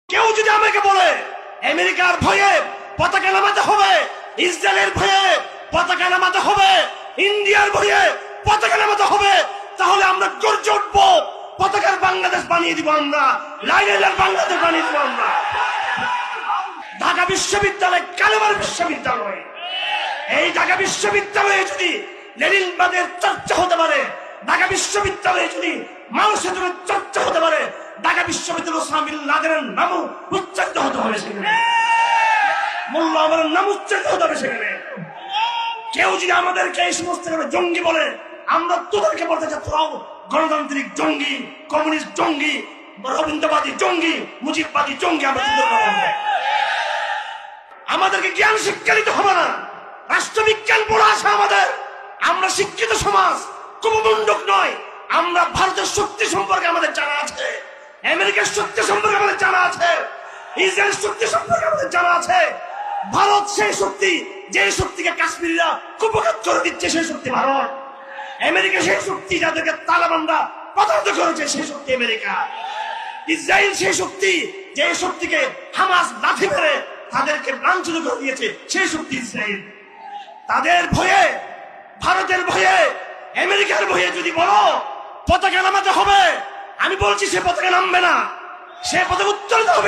কেউ যদি আমাকে বলে আমেরিকার ভয়ে পতাকা নামাতে হবে, ইসরায়েলের ভয়ে পতাকা নামাতে হবে, ইন্ডিয়ার ভয়ে পতাকা নামাতে হবে, তাহলে আমরা গর্জে উঠবো, পতাকার বাংলাদেশ বানিয়ে দিব আমরা, লাইলার বাংলাদেশ বানিয়ে দিব আমরা। ঢাকা বিশ্ববিদ্যালয় কালেমার বিশ্ববিদ্যালয়, এই ঢাকা বিশ্ববিদ্যালয়ে যদি লেনিনবাদের চর্চা হতে পারে, ঢাকা বিশ্ববিদ্যালয়ে যদি মাও সেতুরের চর্চা হতে পারে, ঢাকা বিশ্ববিদ্যালয় ওসামা বিন লাদেনের নাম উচ্চারিত হতে হবে সেখানে, মোল্লা ওমরের নাম উচ্চারিত হতে হবে সেখানে। কেউ যদি আমাদেরকে এই সমস্ত জঙ্গি বলে, আমরা তোদেরকে বলতে চাই তোরাও গণতান্ত্রিক জঙ্গি, কমিউনিস্ট জঙ্গি, রবীন্দ্রবাদী জঙ্গি, মুজিববাদী জঙ্গি। আমরা আমাদেরকে জ্ঞান শিক্ষা দিতে হবে না, রাষ্ট্রবিজ্ঞান পড়া আছে আমাদের। আমরা শিক্ষিত সমাজ, কুমুন্ডক নয়। আমরা ভারতের শক্তি সম্পর্কে আমাদের জানা আছে, আমেরিকার শক্তি সম্পর্কে আমাদের জানা আছে, ইসরায়েলের শক্তি সম্পর্কে আমাদের জানা আছে। ভারত সেই শক্তি, যে শক্তিকে কাশ্মীরিরা কুপঘাত করে দিচ্ছে, সেই শক্তি ভারত। আমেরিকা সেই শক্তি, যাদেরকে তালেবানরা পদার্থ করেছে, সেই শক্তি আমেরিকা। ইসরায়েল সেই শক্তি, যে শক্তিকে হামাস লাঠি মেরে তাদেরকে লাঞ্ছিত করে দিয়েছে, সেই শক্তি ইসরায়েল। তাদের ভয়ে, ভারতের ভয়ে, আমেরিকার ভয়ে যদি বলো পতাকা নামাতে হবে, আমি বলছি সে পতাকা নামবে না, সে পতাকা উত্তোলিত হবে।